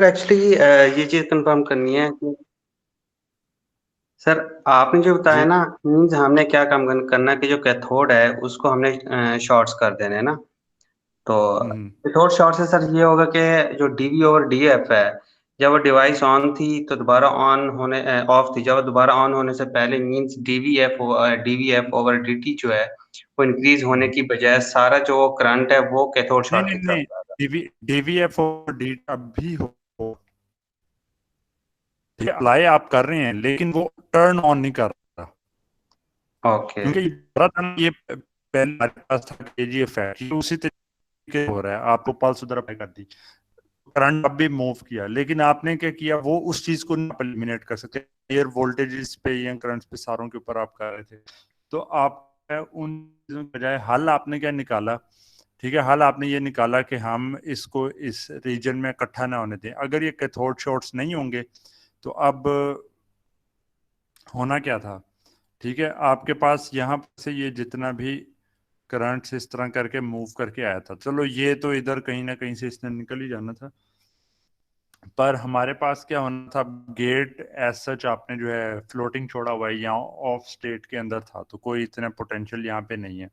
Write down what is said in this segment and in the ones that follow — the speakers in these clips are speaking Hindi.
एक्चुअली ये चीज़ कंफर्म करनी है कि सर आपने जो बताया जी। ना मीन्स हमने क्या काम करना है कि जो कैथोड है उसको हमने शॉर्ट्स कर देने हैं ना। तो हम्म। कैथोड शॉर्ट से सर ये होगा कि जो डीवी ओवर डीएफ है, जब वो डिवाइस ऑन थी तो दोबारा ऑन होने ऑफ थी, जब वो दोबारा ऑन होने से पहले मीन्स डीवीएफ ओवर डीटी जो है वो इंक्रीज होने हम्म। की बजाय सारा जो करंट है वो कैथोड नहीं शॉर्ट नहीं की तरफ नहीं, जाएगा। डीवीएफ और डी अब भी हो, ठीक है, अप्लाई आप कर रहे हैं लेकिन वो टर्न ऑन नहीं कर रहा। ओके। क्योंकि ये पहले हमारे पास था केजीएफ है, ये उसी तरीके हो रहा है। आपको पल्स उधर अप्लाई कर दी, करंट अब भी मूव किया, लेकिन आपने क्या किया, वो उस चीज को नहीं एलिमिनेट कर सकते। एयर वोल्टेज पे या करंट पे सारों के ऊपर आप कर रहे थे। तो आप उन चीजों के बजाय हल आपने क्या निकाला? ठीक है, हल आपने ये निकाला कि हम इसको इस रीजन में इकट्ठा ना होने दें। अगर ये कैथोड शॉर्ट्स नहीं होंगे तो अब होना क्या था? ठीक है, आपके पास यहाँ से ये जितना भी करंट इस तरह करके मूव करके आया था, चलो ये तो इधर कहीं ना कहीं से इसने निकल ही जाना था। पर हमारे पास क्या होना था, गेट एज सच आपने जो है फ्लोटिंग छोड़ा हुआ है, यहाँ ऑफ स्टेट के अंदर था, तो कोई इतना पोटेंशियल यहाँ पे नहीं है।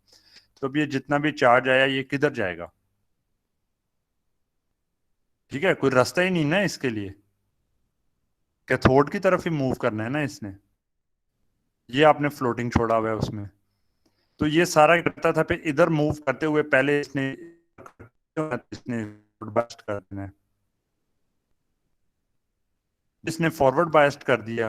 तो अब ये जितना भी चार्ज आया ये किधर जाएगा? ठीक है, कोई रास्ता ही नहीं ना इसके लिए, कैथोड की तरफ ही मूव करना है ना इसने। ये आपने फ्लोटिंग छोड़ा हुआ है उसमें, तो ये सारा करता था, फिर इधर मूव करते हुए पहले इसने बस्ट कर देना है। इसने फॉरवर्ड बायस्ड कर दिया,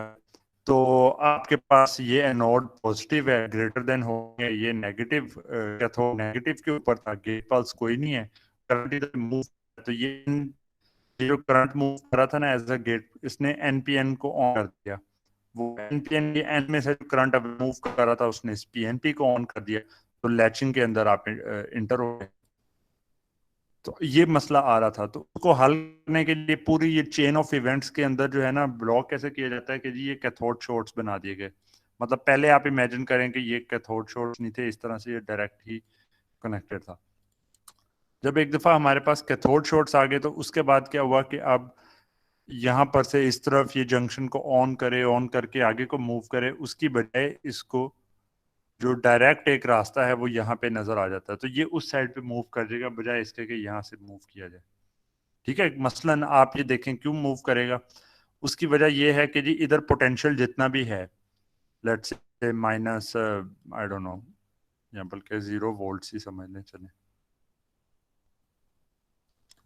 तो आपके पास ये एनोड पॉजिटिव है, ग्रेटर देन हो गया, ये नेगेटिव, कैथोड नेगेटिव के ऊपर था, गेट पल्स कोई नहीं है, करंट इधर मूव। तो ये जो करंट मूव कर रहा था ना एज अ गेट, इसने एनपीएन को ऑन कर दिया। वो एनपीएन, ये एन में से जो करंट मूव कर रहा था उसने इस पीएनपी को ऑन कर दिया, तो लैचिंग के अंदर आप इंटर हो गए। तो ये मसला आ रहा था, तो उसको हल करने के लिए पूरी ये चेन ऑफ इवेंट्स के अंदर जो है ना, ब्लॉक कैसे किया जाता है कि जी ये कैथोड शॉर्ट्स बना दिए गए। मतलब पहले आप इमेजिन करें कि ये कैथोड शॉर्ट्स नहीं थे, इस तरह से ये डायरेक्ट ही कनेक्टेड था। जब एक दफा हमारे पास कैथोड शॉर्ट्स आ गए, तो उसके बाद क्या हुआ कि अब यहाँ पर से इस तरफ ये जंक्शन को ऑन करे, ऑन करके आगे को मूव करे, उसकी बजाय इसको जो डायरेक्ट एक रास्ता है वो यहाँ पे नजर आ जाता है, तो ये उस साइड पे मूव कर जाएगा बजाय इसके कि यहाँ से मूव किया जाए। ठीक है, मसलन आप ये देखें क्यों मूव करेगा। उसकी वजह यह है कि जी इधर पोटेंशियल जितना भी है, let's say minus I don't know, या बल्कि 0 वोल्ट ही समझ लें चले,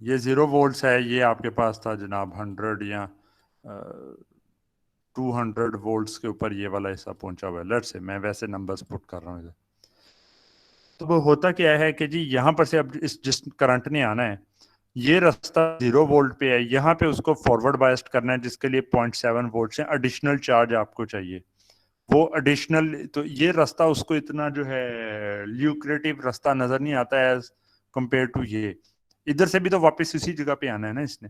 ये 0 वोल्ट्स है, ये आपके पास था जनाब 100 या 200 वोल्ट्स के ऊपर ये वाला हिस्सा पहुंचा हुआ है। लेट्स से मैं वैसे नंबर्स पुट कर रहा हूँ इधर। तो वो होता क्या है कि जी यहाँ पर से अब इस जिस करंट ने आना है, ये रास्ता 0 वोल्ट पे है, यहाँ पे उसको फॉरवर्ड बायस्ड करना है, जिसके लिए 0.7 वोल्ट से एडिशनल चार्ज आपको चाहिए। वो एडिशनल, तो ये रास्ता उसको इतना जो है ल्यूक्रेटिव रास्ता नजर नहीं आता है एज कंपेयर टू ये। इधर से भी तो वापस इसी जगह पे आना है ना इसने।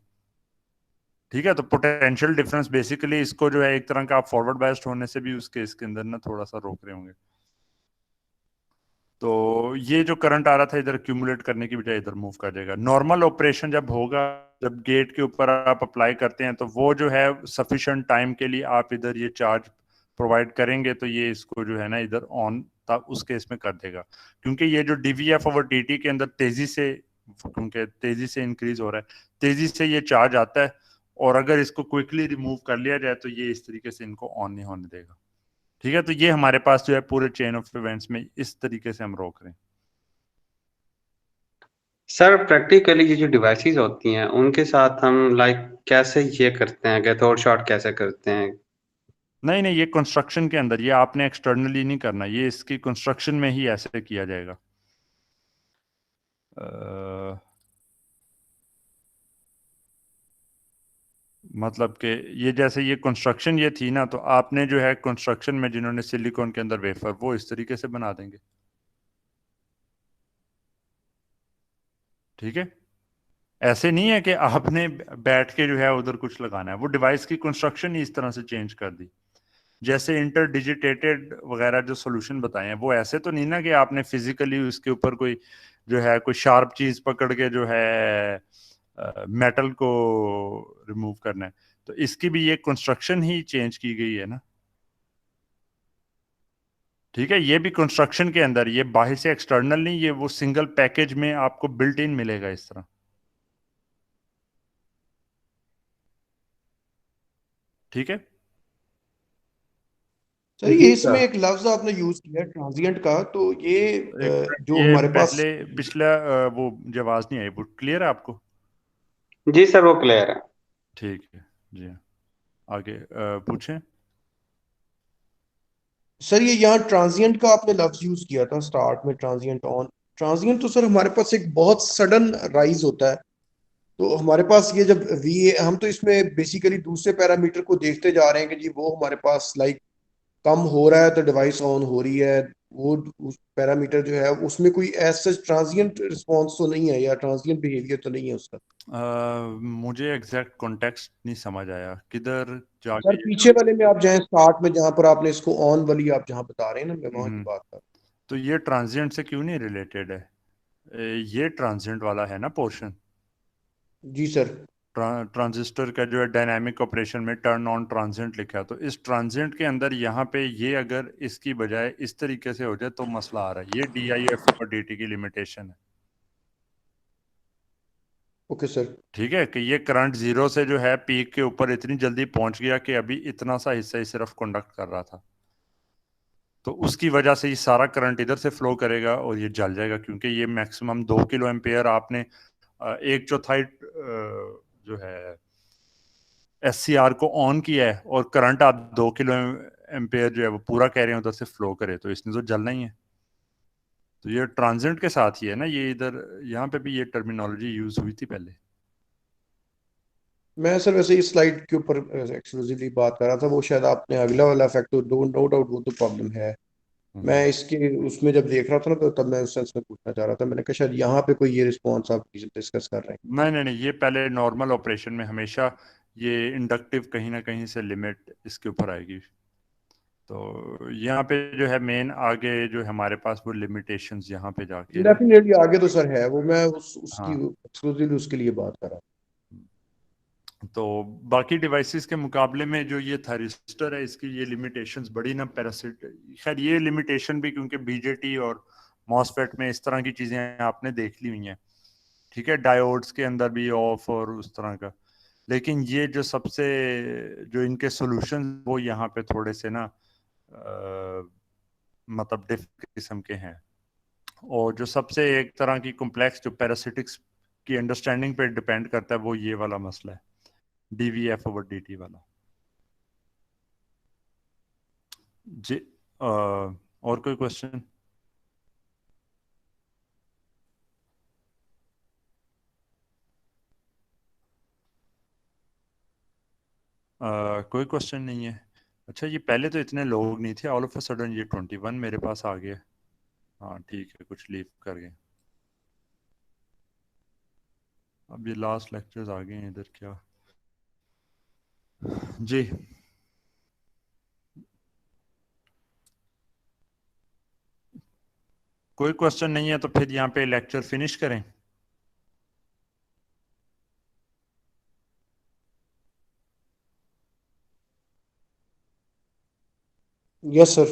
ठीक है, तो पोटेंशियल डिफरेंस बेसिकली इसको जो है एक तरह का आप फॉरवर्ड बायस्ड होने से भी उसके इसके अंदर ना थोड़ा सा रोक रहे होंगे। तो ये जो करंट आ रहा था इधर एक्यूमुलेट करने की बजाय इधर मूव कर जाएगा। नॉर्मल ऑपरेशन जब होगा, जब गेट के ऊपर आप अप्लाई करते हैं, तो वो जो है सफिशिएंट टाइम के लिए आप इधर ये चार्ज प्रोवाइड करेंगे, तो ये इसको जो है ना इधर ऑन तक उस केस में कर देगा। क्योंकि ये जो डीवीएफ ओवर डीटी के अंदर तेजी से, क्योंकि तेजी से इंक्रीज हो रहा है, तेजी से ये चार्ज आता है, और अगर इसको क्विकली रिमूव कर लिया जाए तो ये इस तरीके से इनको ऑन नहीं होने देगा। ठीक है, तो ये हमारे पास जो है पूरे चेन ऑफ इवेंट्स में इस तरीके से हम रोक रहे हैं। सर प्रैक्टिकली ये जो डिवाइसेस होती हैं उनके साथ हम लाइक कैसे ये करते हैं कैथोड शॉर्ट कैसे करते हैं? नहीं नहीं, ये कंस्ट्रक्शन के अंदर, ये आपने एक्सटर्नली नहीं करना, ये इसकी कंस्ट्रक्शन में ही ऐसे किया जाएगा। मतलब कि ये जैसे ये कंस्ट्रक्शन ये थी ना, तो आपने जो है कंस्ट्रक्शन में जिन्होंने सिलिकॉन के अंदर वेफर, वो इस तरीके से बना देंगे। ठीक है, ऐसे नहीं है कि आपने बैठ के जो है उधर कुछ लगाना है, वो डिवाइस की कंस्ट्रक्शन ही इस तरह से चेंज कर दी। जैसे इंटर डिजिटेटेड वगैरह जो सोल्यूशन बताए हैं, वो ऐसे तो नहीं ना कि आपने फिजिकली उसके ऊपर कोई जो है कोई शार्प चीज पकड़ के जो है मेटल को रिमूव करना है, तो इसकी भी ये कंस्ट्रक्शन ही चेंज की गई है ना। ठीक है, ये भी कंस्ट्रक्शन के अंदर, ये बाहर से एक्सटर्नल नहीं, ये वो सिंगल पैकेज में आपको बिल्ट इन मिलेगा इस तरह। ठीक है सर ये जी इसमें सर। एक लफ्ज आपने यूज किया ट्रांजिएंट का, तो ये एक मिनट, जो ये हमारे पास। पहले पिछला वो जो आवाज नहीं आई वो क्लियर है आपको? जी सर वो क्लियर है। ठीक है जी हाँ। आगे पूछें। सर ये यहाँ ट्रांजिएंट का आपने लफ्ज यूज किया था स्टार्ट में, ट्रांजिएंट ऑन। ट्रांजिएंट तो सर हमारे पास एक बहुत सडन राइज होता है, तो हमारे पास ये जब वी हम तो इसमें बेसिकली दूसरे पैरामीटर को देखते जा रहे हैं कि जी वो हमारे पास लाइक कम हो रहा है तो डिवाइस ऑन हो रही है। वो उस पैरामीटर जो है उसमें कोई ऐसा ट्रांजिएंट रिस्पॉन्स तो नहीं है या ट्रांजिएंट बिहेवियर तो नहीं है उसका। मुझे एग्जैक्ट कॉन्टेक्स्ट नहीं समझ आया, किधर सर जाके ये पीछे वाले में आप जाएं स्टार्ट में, जहां पर आपने इसको ऑन वाली आप जहां बता रहे हैं ना, मैं वहां की हम्म, बात कर तो ये ट्रांजिएंट से क्यों नहीं रिलेटेड है? ये ट्रांजिएंट वाला है ना पोर्शन। जी सर। ट्रांजिस्टर का जो है डायनामिक ऑपरेशन में टर्न ऑन ट्रांजिएंट लिखा है, तो इस ट्रांजिएंट के अंदर यहाँ पे ये अगर इसकी बजाय इस तरीके से हो जाए तो मसला आ रहा है। ये DIF और DT की लिमिटेशन है। Okay sir. ठीक है, कि ये करंट जीरो से जो है पीक के ऊपर इतनी जल्दी पहुंच गया कि अभी इतना सा हिस्सा ही सिर्फ कंडक्ट कर रहा था, तो उसकी वजह से ये सारा करंट इधर से फ्लो करेगा और ये जल जाएगा, क्योंकि ये मैक्सिमम 2 किलो आपने एक चौथाई जो है SCR को ऑन किया है, और करंट आप 2 किलो जो है वो पूरा कह रहे हैं उधर से फ्लो करे, तो इसने तो जलना ही है। तो ये ट्रांजिएंट के साथ ही है ना, ये इधर यहाँ पे भी ये टर्मिनोलॉजी यूज हुई थी पहले। मैं सर वैसे इस स्लाइड के ऊपर एक्सक्लूसिवली बात कर रहा था, वो शायद आपने अगला वाला इफेक्ट तो नो डाउट वो तो प्रॉब्लम है। मैं हम्म। इसके उसमें जब देख रहा था ना, तो तब मैं उस सेंस में पूछना चाह रहा था, मैंने कहा शायद यहाँ पे कोई ये रिस्पॉन्स आप डिस्कस कर रहे हैं। नहीं नहीं नहीं, ये पहले नॉर्मल ऑपरेशन में हमेशा ये इंडक्टिव कहीं ना कहीं से लिमिट इसके ऊपर आएगी। तो यहाँ पे जो है मेन आगे जो है हमारे पास वो लिमिटेशंस यहाँ पे जाके ना। डेफिनेटली आगे तो सर है वो, मैं उसकी हाँ, एक्सक्लूसिवली उसके लिए बात कर रहा तो बाकी डिवाइसेस के मुकाबले में जो ये थायरिस्टर है इसकी ये लिमिटेशंस बड़ी ना पैरासिट। खैर ये लिमिटेशन भी क्योंकि BJT और मॉसफेट में इस तरह की चीज़ें आपने देख ली हुई हैं। ठीक है, डायोड्स के अंदर भी ऑफ और उस तरह का, लेकिन ये जो सबसे जो इनके सॉल्यूशन वो यहाँ पे थोड़े से ना मतलब डिफरेंट किस्म के हैं। और जो सबसे एक तरह की कॉम्प्लेक्स जो पैरासिटिक्स की अंडरस्टैंडिंग पे डिपेंड करता है वो ये वाला मसला है, DVF ओवर DT वाला। जी और कोई क्वेश्चन? कोई क्वेश्चन नहीं है। अच्छा, ये पहले तो इतने लोग नहीं थे, ऑल ऑफ अ सडन ये 21 मेरे पास आ गया। हाँ ठीक है, कुछ लीव कर गए। अब ये लास्ट लेक्चर्स आ गए हैं इधर क्या। जी कोई क्वेश्चन नहीं है तो फिर यहाँ पे लेक्चर फिनिश करें। था। Yes sir.